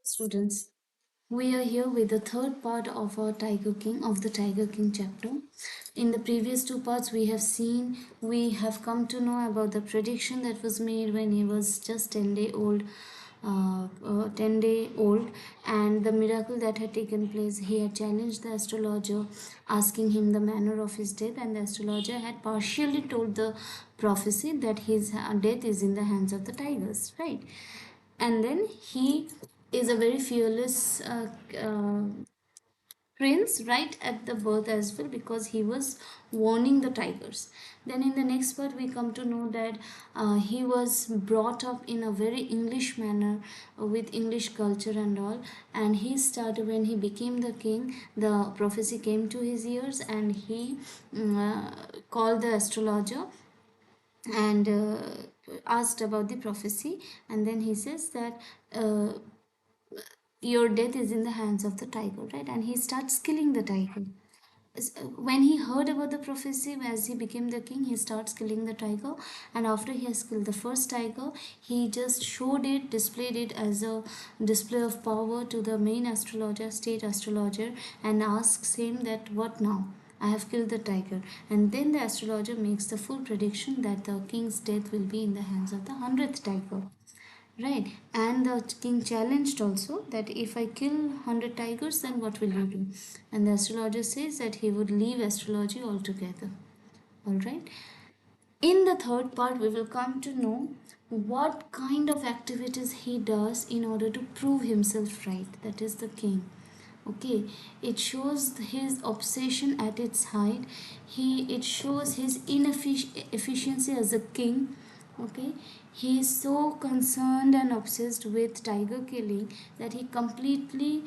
Students, we are here with the third part of our Tiger King chapter. In the previous two parts, we have come to know about the prediction that was made when he was just 10 day old, and the miracle that had taken place. He had challenged the astrologer, asking him the manner of his death, and the astrologer had partially told the prophecy that his death is in the hands of the tigers, right? And then he is a very fearless prince right at the birth as well, because he was warning the tigers. Then in the next part we come to know that he was brought up in a very English manner, with English culture and all. And he started, when he became the king, the prophecy came to his ears, and he called the astrologer and asked about the prophecy. And then he says that uh, your death is in the hands of the tiger, right? And he starts killing the tiger. When he heard about the prophecy, as he became the king, he starts killing the tiger. And after he has killed the first tiger, he just showed it, displayed it as a display of power to the main astrologer, state astrologer, and asks him that, what now? I have killed the tiger. And then the astrologer makes the full prediction that the king's death will be in the hands of the 100th tiger. Right, and the king challenged also that, if I kill 100 tigers, then what will you do? And the astrologer says that he would leave astrology altogether. All right. In the third part, we will come to know what kind of activities he does in order to prove himself right. That is the king. Okay, it shows his obsession at its height. It shows his inefficiency as a king. Okay, he is so concerned and obsessed with tiger killing that he completely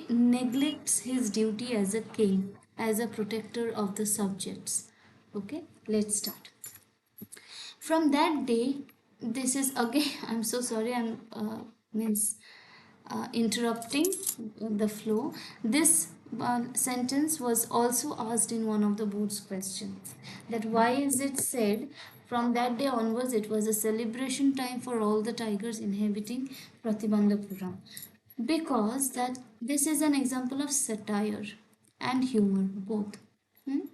neglects his duty as a king, as a protector of the subjects. Okay, let's start. From that day, this is again, I'm so sorry, I'm means interrupting the flow. This sentence was also asked in one of the board's questions, that why is it said from that day onwards it was a celebration time for all the tigers inhabiting Pratibandapuram? Because that this is an example of satire and humor both. Hmm?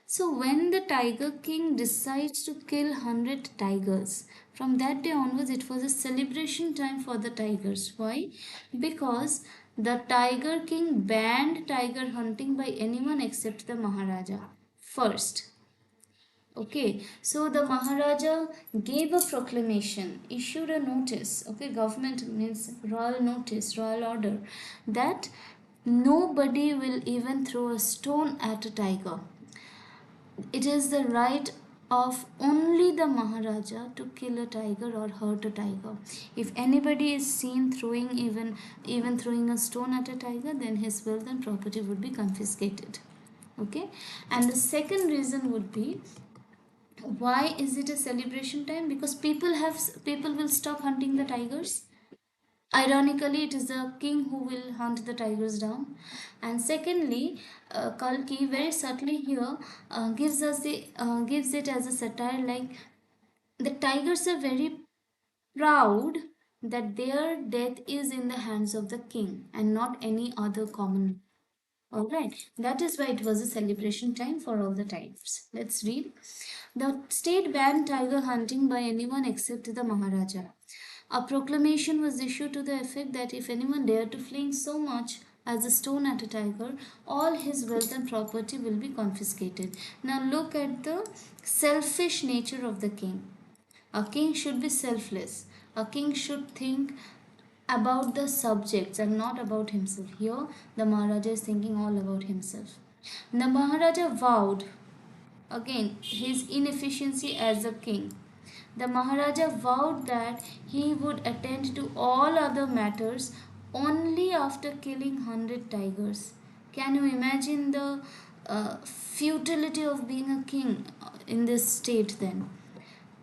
So when the Tiger King decides to kill 100 tigers, from that day onwards it was a celebration time for the tigers. Why? Because the Tiger King banned tiger hunting by anyone except the Maharaja first. Okay, so the Maharaja gave a proclamation, issued a notice. Okay, government means royal notice, royal order, that nobody will even throw a stone at a tiger. It is the right of only the Maharaja to kill a tiger or hurt a tiger. If anybody is seen throwing even throwing a stone at a tiger, then his wealth and property would be confiscated. Okay, and the second reason would be, why is it a celebration time? Because people will stop hunting the tigers. Ironically, it is the king who will hunt the tigers down. And secondly, Kalki very subtly here gives it as a satire, like the tigers are very proud that their death is in the hands of the king and not any other common. All right, that is why it was a celebration time for all the tigers. Let's read. The state banned tiger hunting by anyone except the Maharaja. A proclamation was issued to the effect that if anyone dared to fling so much as a stone at a tiger, all his wealth and property will be confiscated. Now look at the selfish nature of the king. A king should be selfless. A king should think about the subjects and not about himself. Here, the Maharaja is thinking all about himself. The Maharaja vowed, again, his inefficiency as a king. The Maharaja vowed that he would attend to all other matters only after killing 100 tigers. Can you imagine the futility of being a king in this state then?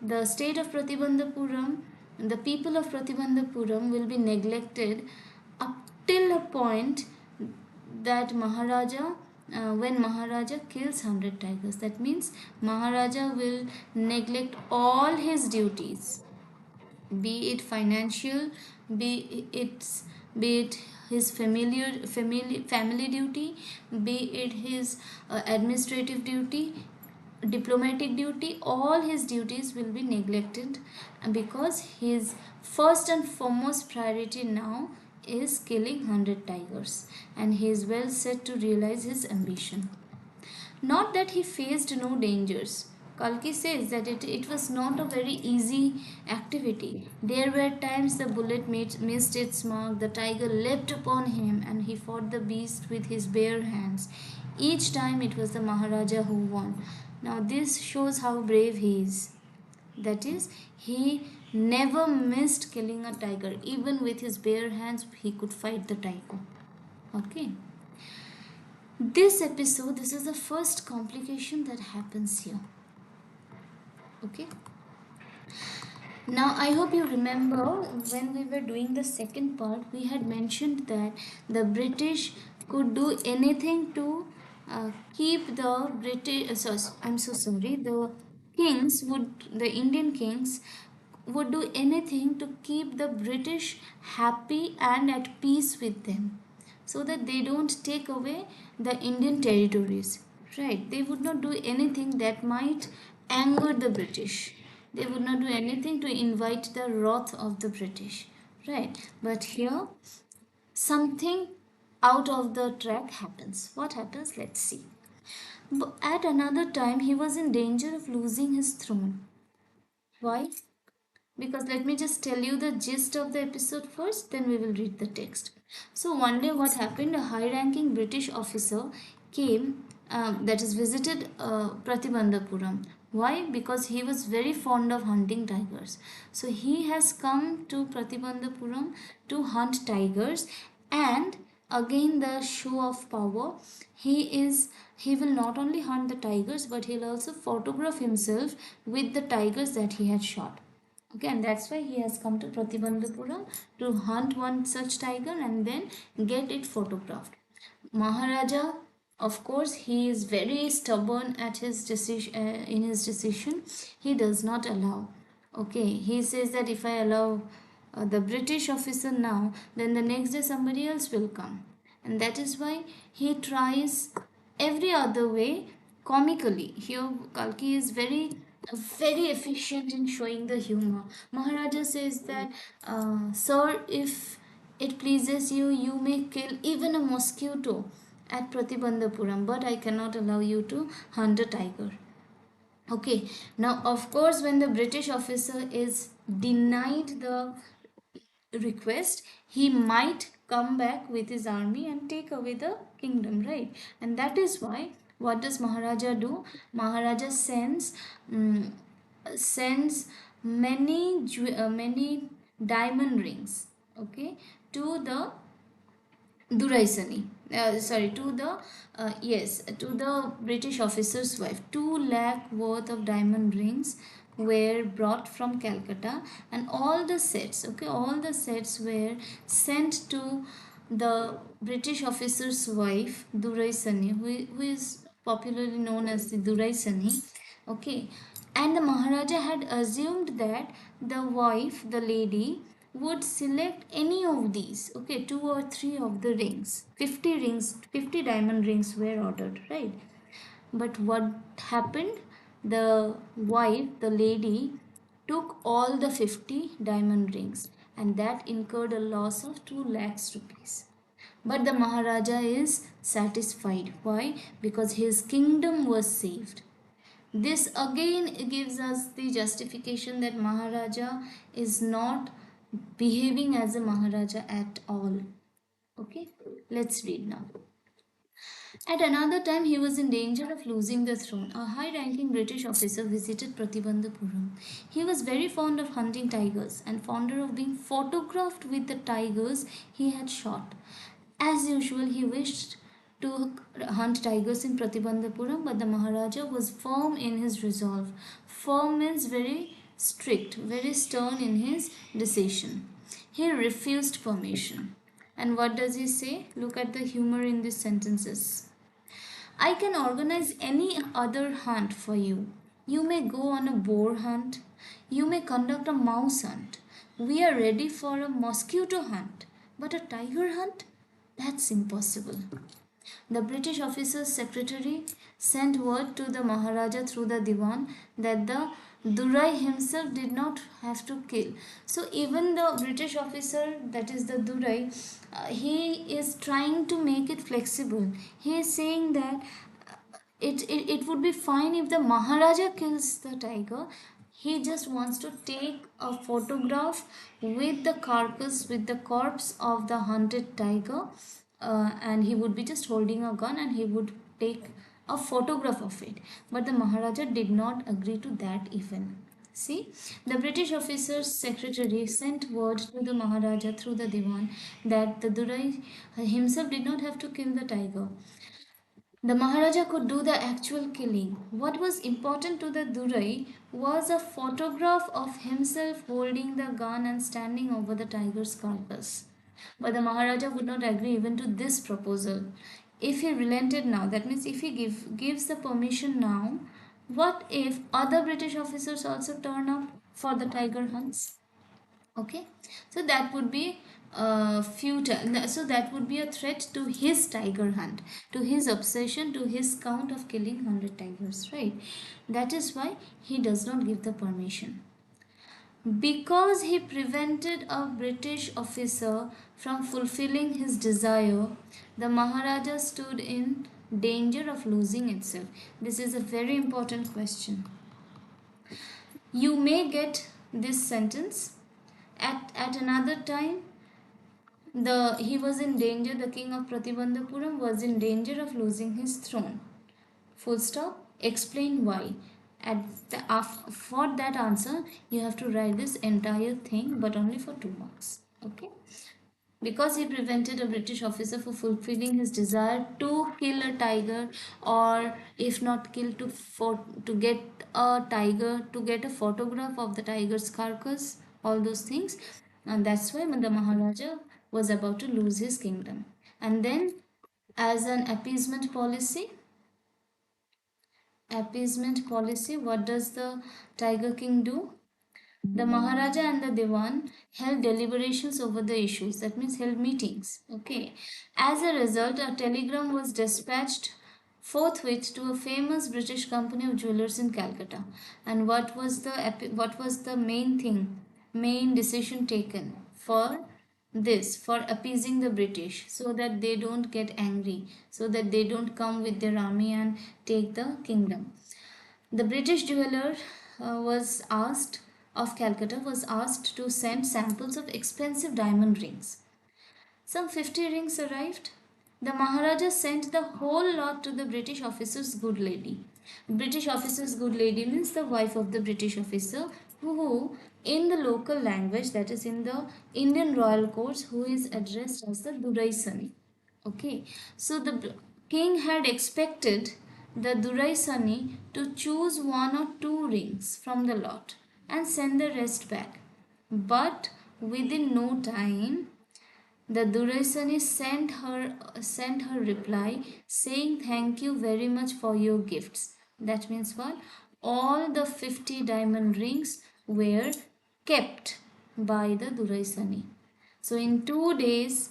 The state of Pratibandapuram, the people of Pratibandapuram will be neglected up till a point that when Maharaja kills 100 tigers. That means Maharaja will neglect all his duties. be it financial, be it be it his family duty, be it his administrative duty, diplomatic duty, all his duties will be neglected, because his first and foremost priority now is killing 100 tigers, and he is well set to realize his ambition. Not that he faced no dangers. Kalki says that it was not a very easy activity. There were times the bullet missed its mark, the tiger leapt upon him, and he fought the beast with his bare hands. Each time it was the Maharaja who won. Now, this shows how brave he is. That is, he never missed killing a tiger. Even with his bare hands, he could fight the tiger. Okay. This is the first complication that happens here. Okay. Now, I hope you remember when we were doing the second part, we had mentioned that the British could do anything to keep the British. I'm so sorry. The Indian kings would do anything to keep the British happy and at peace with them, so that they don't take away the Indian territories. Right? They would not do anything that might anger the British. They would not do anything to invite the wrath of the British. Right? But here, something out of the track happens. What happens? Let's see. At another time, he was in danger of losing his throne. Why? Because let me just tell you the gist of the episode first, then we will read the text. So one day what happened, a high ranking British officer came, that is visited Pratibandapuram. Why? Because he was very fond of hunting tigers. So he has come to Pratibandapuram to hunt tigers, and again the show of power. He will not only hunt the tigers, but he'll also photograph himself with the tigers that he had shot. Okay, and that's why he has come to Pratibandhapuram to hunt one such tiger and then get it photographed. Maharaja, of course, he is very stubborn at his decision. In his decision, he does not allow. Okay, he says that if I allow the British officer now, then the next day somebody else will come, and that is why he tries every other way comically. Here, Kalki is very efficient in showing the humor. Maharaja says that, sir, if it pleases you, you may kill even a mosquito at Pratibandhapuram, but I cannot allow you to hunt a tiger. Okay, now of course, when the British officer is denied the request, he might come back with his army and take away the kingdom, right? And that is why, what does Maharaja do? Maharaja sends many diamond rings, okay, to the Duraisani. To the British officer's wife. 2 lakh worth of diamond rings were brought from Calcutta, and all the sets, okay, all the sets were sent to the British officer's wife, Duraisani, who is popularly known as the Duraisani. Okay, and the Maharaja had assumed that the wife, the lady, would select any of these, okay, 2 or 3 of the rings. 50 rings, 50 diamond rings were ordered, right? But what happened? The wife, the lady, took all the 50 diamond rings, and that incurred a loss of 2 lakhs rupees. But the Maharaja is satisfied. Why? Because his kingdom was saved. This again gives us the justification that Maharaja is not behaving as a Maharaja at all. Okay, let's read now. At another time, he was in danger of losing the throne. A high ranking British officer visited Pratibandhapuram. He was very fond of hunting tigers and fonder of being photographed with the tigers he had shot. As usual, he wished to hunt tigers in Pratibandhapuram, but the Maharaja was firm in his resolve. Firm means very strict, very stern in his decision. He refused permission. And what does he say? Look at the humor in these sentences. I can organize any other hunt for you. You may go on a boar hunt. You may conduct a mouse hunt. We are ready for a mosquito hunt, but a tiger hunt? That's impossible. The British officer's secretary sent word to the Maharaja through the Diwan that the Durai himself did not have to kill. So even the British officer, that is the Durai, he is trying to make it flexible. He is saying that it would be fine if the Maharaja kills the tiger. He just wants to take a photograph with the carcass, with the corpse of the hunted tiger, and he would be just holding a gun and he would take a photograph of it. But the Maharaja did not agree to that even. See, the British officer's secretary sent word to the Maharaja through the Diwan that the Durai himself did not have to kill the tiger. The Maharaja could do the actual killing. What was important to the Durai was a photograph of himself holding the gun and standing over the tiger's carcass. But the Maharaja would not agree even to this proposal. If he relented now, that means if he gives the permission now, what if other British officers also turn up for the tiger hunts? Okay, so that would be futile. So that would be a threat to his tiger hunt, to his obsession, to his count of killing 100 tigers, right? That is why he does not give the permission. Because he prevented a British officer from fulfilling his desire, the Maharaja stood in danger of losing itself. This is a very important question. You may get this sentence at another time. The he was in danger, the king of Pratibandapuram was in danger of losing his throne. Full stop. Explain why. For that answer, you have to write this entire thing, but only for 2 marks. Okay. Because he prevented a British officer from fulfilling his desire to kill a tiger, or if not kill, to get a tiger, to get a photograph of the tiger's carcass, all those things, and that's why the Maharaja was about to lose his kingdom. And then, as an appeasement policy, what does the Tiger King do? The Maharaja and the Diwan held deliberations over the issues, that means held meetings. Okay. As a result, a telegram was dispatched forthwith to a famous British company of jewelers in Calcutta. And what was the main decision taken for this, for appeasing the British, so that they don't get angry, so that they don't come with their army and take the kingdom. The British jeweler was asked of Calcutta was asked to send samples of expensive diamond rings. Some 50 rings arrived. The Maharaja sent the whole lot to the British officer's good lady. British officer's good lady means the wife of the British officer, who, in the local language, that is in the Indian royal courts, who is addressed as the Durai Sani. Okay, so the king had expected the Durai Sani to choose one or two rings from the lot and send the rest back. But within no time, the Duraisani sent her reply saying thank you very much for your gifts. That means what? All the 50 diamond rings were kept by the Duraisani. So in 2 days,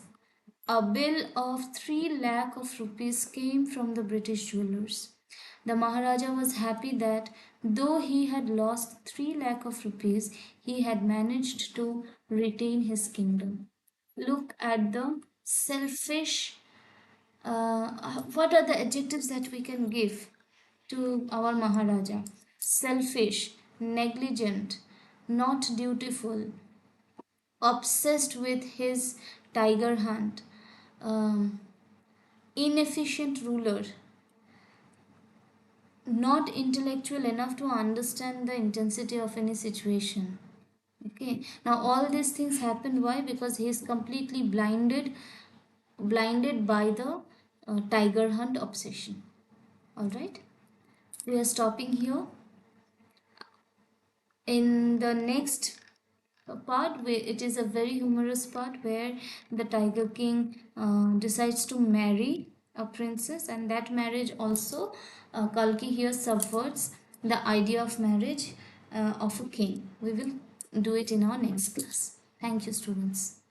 a bill of 3 lakh of rupees came from the British jewelers. The Maharaja was happy that though he had lost 3 lakh of rupees, he had managed to retain his kingdom. Look at the selfish. What are the adjectives that we can give to our Maharaja? Selfish, negligent, not dutiful, obsessed with his tiger hunt, um, inefficient ruler, not intellectual enough to understand the intensity of any situation. Okay, now all these things happened. Why? Because he is completely blinded by the tiger hunt obsession. All right, we are stopping here. In the next part, where it is a very humorous part where the Tiger King decides to marry a princess, and that marriage also, Kalki here subverts the idea of marriage of a king. We will do it in our next class. Thank you, students.